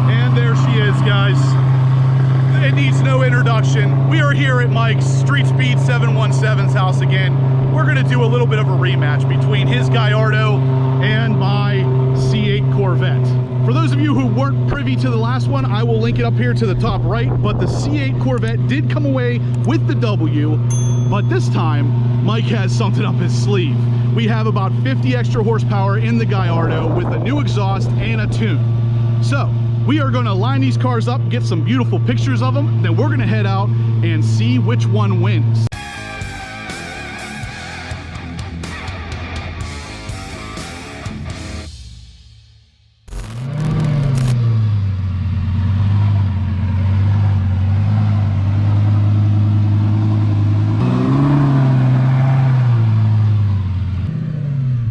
And there she is, guys. It needs no introduction. We are here at Mike's Street Speed 717's house again. We're gonna do a little bit of a rematch between his Gallardo and my C8 Corvette. For those of you who weren't privy to the last one, I will link it up here to the top right, but the C8 Corvette did come away with the W, but this time, Mike has something up his sleeve. We have about 50 extra horsepower in the Gallardo with a new exhaust and a tune. So, we are gonna line these cars up, get some beautiful pictures of them, then we're gonna head out and see which one wins.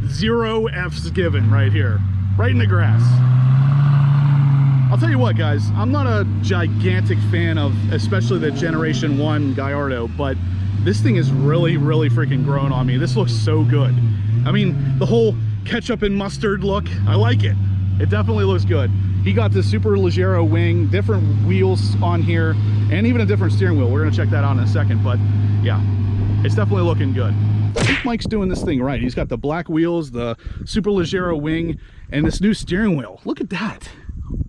Zero F's given right here, right in the grass. I'll tell you what, guys, I'm not a gigantic fan of especially the Generation 1 Gallardo, but this thing is really freaking grown on me. This looks so good. I mean, the whole ketchup and mustard look, I like it. It definitely looks good. He got the Super Leggero wing, different wheels on here, and even a different steering wheel. We're gonna check that out in a second, but yeah, it's definitely looking good. I think Mike's doing this thing right. He's got the black wheels, the Super Leggero wing, and this new steering wheel. Look at that.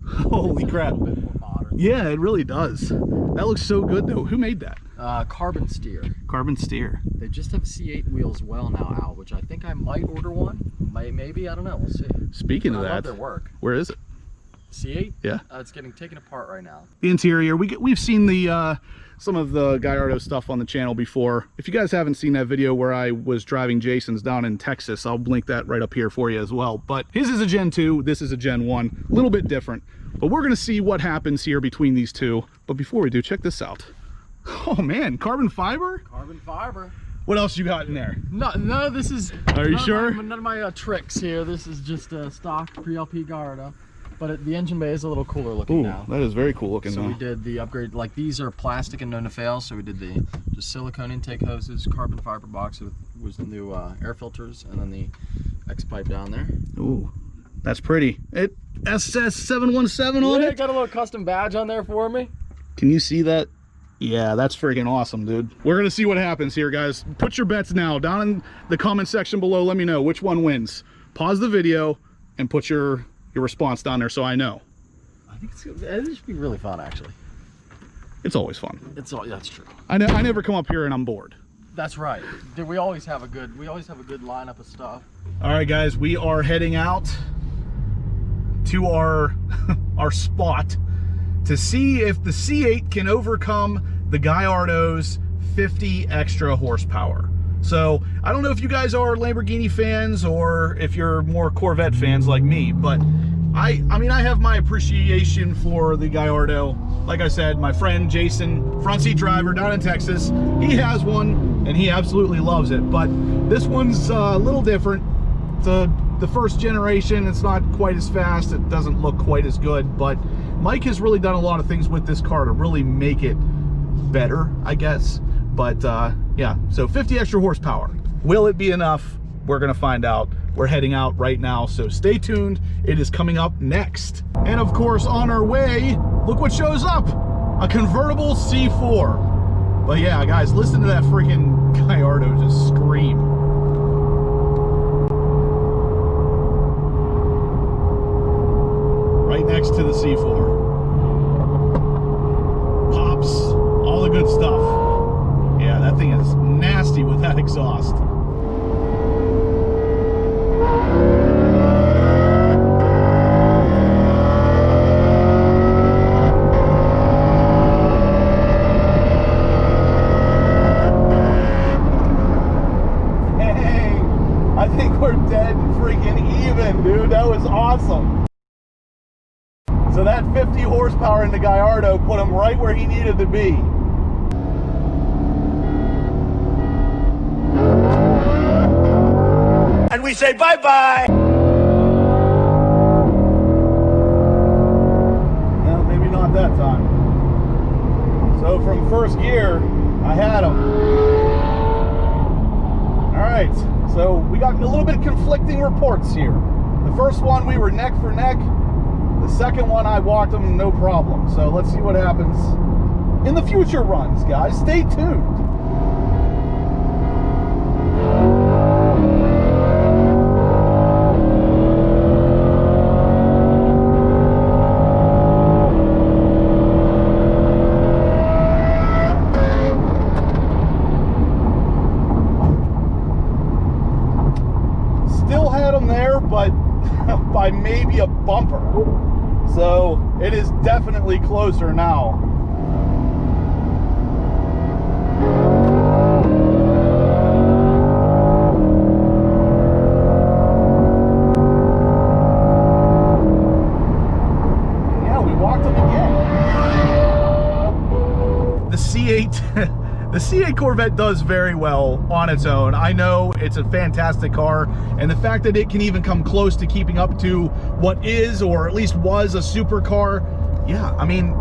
Holy crap. A little bit more modern. Yeah, it really does. That looks so good though. Who made that? Carbon Steer. Carbon Steer. They just have C8 wheels well now out, which I think I might order one. Maybe, I don't know. We'll see. Speaking of I that, love their work. where is it? C8? Yeah. It's getting taken apart right now. The interior, we've seen the some of the Gallardo stuff on the channel before. If you guys haven't seen that video where I was driving Jason's down in Texas, I'll link that right up here for you as well. But his is a Gen 2, this is a Gen 1, a little bit different. But we're gonna see what happens here between these two. But before we do, check this out. Oh man, carbon fiber? Carbon fiber. What else you got in there? No, this is... Are you sure? None of my tricks here. This is just a stock pre-LP Gallardo. But the engine bay is a little cooler looking now. That is very cool looking. So though. we did the upgrade, like these are plastic and known to fail, so we did the just silicone intake hoses, carbon fiber box was the new air filters, and then the X pipe down there. Ooh, that's pretty. It SS717 on Yeah, it. got a little custom badge on there for me. Can you see that? Yeah, that's freaking awesome, dude. We're gonna see what happens here, guys. Put your bets now down in the comment section below. Let me know which one wins. Pause the video and put your response down there so I know. I think it should be really fun, actually. It's always fun. That's true. I never come up here and I'm bored. That's right. Dude, we always have a good lineup of stuff. All right, guys, we are heading out to our our spot to see if the C8 can overcome the Gallardo's 50 extra horsepower. So I don't know if you guys are Lamborghini fans or if you're more Corvette fans like me, but I mean, I have my appreciation for the Gallardo. Like I said, my friend Jason, front seat driver down in Texas, he has one and he absolutely loves it. But this one's a little different. It's the first generation. It's not quite as fast. It doesn't look quite as good, but Mike has really done a lot of things with this car to really make it better, I guess. But yeah, so 50 extra horsepower. Will it be enough? We're gonna find out. We're heading out right now, so stay tuned. It is coming up next. And of course, on our way, look what shows up. A convertible C4. But yeah, guys, listen to that freaking Gallardo just scream. Right next to the C4. Pops, all the good stuff. Yeah, that thing is nasty with that exhaust. Hey, I think we're dead freaking even, dude. That was awesome. So that 50 horsepower in the Gallardo put him right where he needed to be. And we say bye-bye. Well, maybe not that time. So from first gear, I had him. All right. right, so we got a little bit conflicting reports here. The first one we were neck for neck. The second one I walked them no problem. So let's see what happens in the future runs, guys. Stay tuned. Still had them there, but by maybe a bumper. So it is definitely closer now. Yeah, we walked them again. The C8 the C8 Corvette does very well on its own. I know it's a fantastic car, and the fact that it can even come close to keeping up to what is, or at least was, a supercar, yeah, I mean,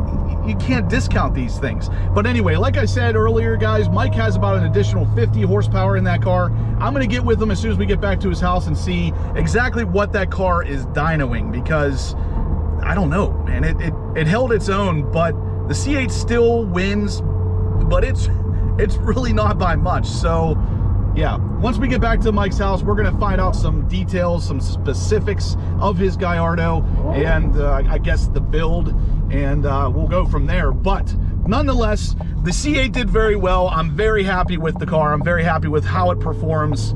you can't discount these things. But anyway, like I said earlier, guys, Mike has about an additional 50 horsepower in that car. I'm gonna get with him as soon as we get back to his house and see exactly what that car is dynoing, because I don't know, man. It held its own, but the C8 still wins, but it's really not by much. So yeah, once we get back to Mike's house, we're gonna find out some details, some specifics of his Gallardo, and I guess the build, and we'll go from there. But nonetheless, the C8 did very well. I'm very happy with the car. I'm very happy with how it performs.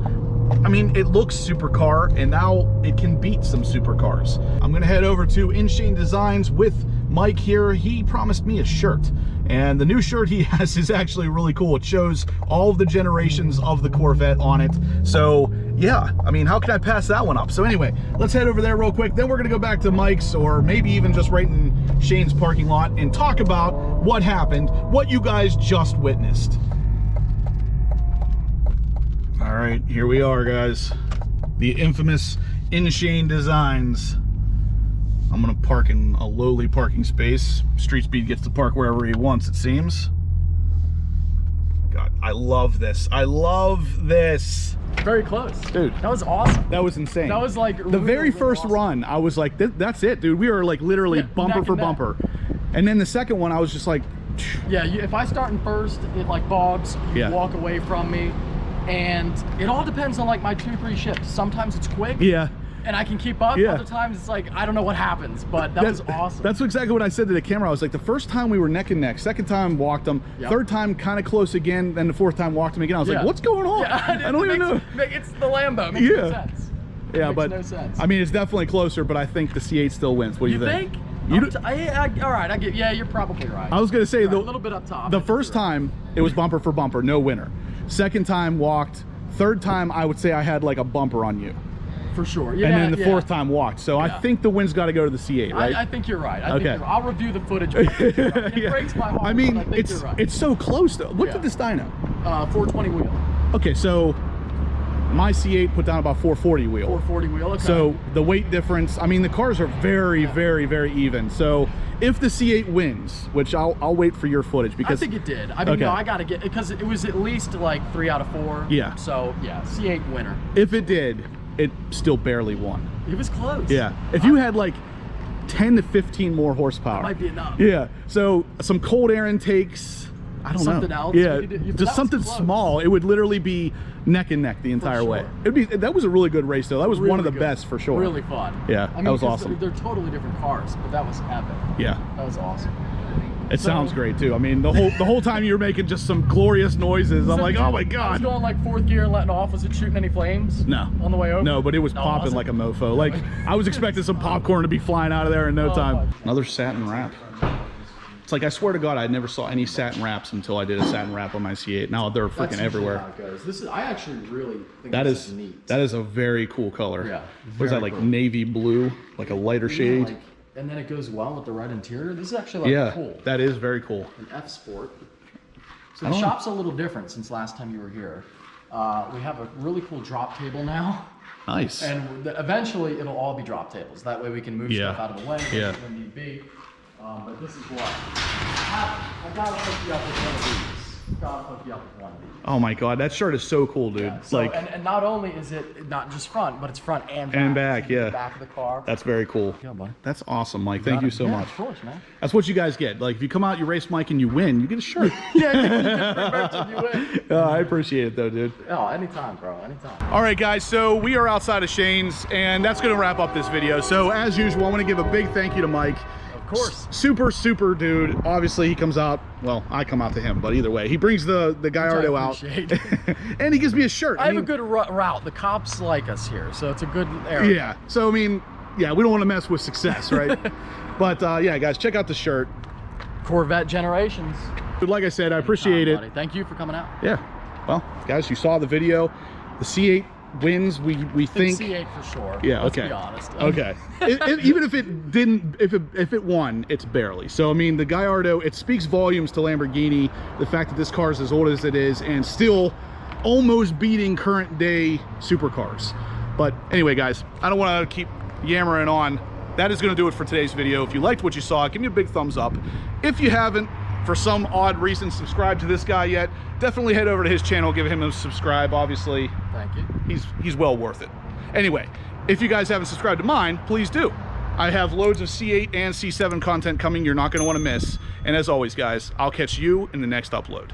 I mean, it looks supercar, and now it can beat some supercars. I'm gonna head over to InShane Designs with Mike here. He promised me a shirt, and the new shirt he has is actually really cool. It shows all of the generations of the Corvette on it. So yeah, I mean, how can I pass that one up? So anyway, let's head over there real quick. Then we're gonna go back to Mike's, or maybe even just right in Shane's parking lot, and talk about what happened, what you guys just witnessed. All right, here we are, guys. The infamous InShane Designs. I'm gonna park in a lowly parking space. Street Speed gets to park wherever he wants, it seems. God, I love this. I love this. Very close. Dude. That was awesome. That was insane. That was like the very first awesome run, I was like, that's it, dude. We were like literally bumper for bumper. And then the second one, I was just like, yeah, if I start in first, it like bogs, you yeah, walk away from me. And it all depends on like my 2-3 shifts. Sometimes it's quick. Yeah. And I can keep up. Yeah. Other times it's like, I don't know what happens, but that was awesome. That's exactly what I said to the camera. I was like, the first time we were neck and neck, second time walked them, third time kind of close again, then the fourth time walked them again. I was like, what's going on? Yeah, I don't even know. It's the Lambo. It makes no sense. Yeah, it but makes no sense. I mean, it's definitely closer, but I think the C8 still wins. What do you think? All right, I get. Yeah, you're probably right. I was gonna say, a little bit up top. The first time it was bumper for bumper, no winner. Second time walked. Third time, I would say I had like a bumper on you. For sure. Yeah. And then the fourth time walked. So I think the win's got to go to the C8, right? I think you're right. I'll review the footage. It breaks my heart. I mean, but I think you're right. It's so close though. What did this dyno? 420 wheel. Okay, so my C8 put down about 440 wheel. 440 wheel. Okay. So the weight difference. I mean, the cars are very, very even. So if the C8 wins, which I'll wait for your footage, because I think it did. I mean, no, I gotta get, because it was at least like 3 out of 4. Yeah. So yeah, C8 winner. If it did, it still barely won. It was close. Yeah. If you had like 10 to 15 more horsepower, that might be enough. Yeah. So some cold air intakes. I don't know. Something else. Yeah. Just something small. It would literally be neck and neck the entire way. It'd be. That was a really good race though. That was really one of the best for sure. Really fun. Yeah. I mean, that was awesome. They're totally different cars, but that was epic. Yeah. That was awesome. It sounds great too. I mean, the whole time you were making just some glorious noises. I'm like, oh my god. I was going like 4th gear and letting off. Was it shooting any flames? No. On the way over? No, but it was popping like a mofo. Like I was expecting some popcorn to be flying out of there in no time. Another satin wrap. It's like, I swear to God, I never saw any satin wraps until I did a satin wrap on my C8. Now they're freaking everywhere. How it goes. This is, I actually really think this is neat. That is a very cool color. Yeah. What is that, like navy blue, like a lighter shade? Like, and then it goes well with the red interior. This is actually like cool. That is very cool. An F Sport. So the shop's a little different since last time you were here. We have a really cool drop table now. Nice. And eventually it'll all be drop tables. That way we can move stuff out of the way when need be. But this is what I got to hook you up with one of these. gotta hook you up with one of these. Oh my God, that shirt is so cool, dude. Yeah, so, like, and not only is it not just front, but it's front and back. And back, So yeah. the back of the car. That's very cool. Yeah, buddy. That's awesome, Mike. Thank you so Yeah, much. Of course, man. That's what you guys get. Like, if you come out, you race Mike, and you win, you get a shirt. Yeah, you win. Oh, I appreciate it, though, dude. Oh, anytime, bro. Anytime. All right, guys, so we are outside of Shane's, and that's going to wrap up this video. So, as usual, I want to give a big thank you to Mike. Of course. Super dude. Obviously, he comes out, well, I come out to him, but either way, he brings the Gallardo out. And he gives me a shirt. I have a good route. The cops like us here, so it's a good area. Yeah, so, I mean, yeah, we don't want to mess with success, right? But, yeah, guys, check out the shirt. Corvette Generations. But like I said, I appreciate it. Buddy. Thank you for coming out. Yeah. Well, guys, you saw the video. The C8 wins, we think. C8 for sure. Yeah, Let's okay. be honest. Okay. Even if it didn't, if it won, it's barely. So I mean, the Gallardo, it speaks volumes to Lamborghini. The fact that this car is as old as it is and still almost beating current day supercars. But anyway, guys, I don't want to keep yammering on. That is going to do it for today's video. If you liked what you saw, give me a big thumbs up. If you haven't, for some odd reason, subscribed to this guy yet, definitely head over to his channel, give him a subscribe. Obviously, Thank you. he's well worth it. Anyway, if you guys haven't subscribed to mine, please do. I have loads of C8 and C7 content coming you're not going to want to miss. And as always, guys, I'll catch you in the next upload.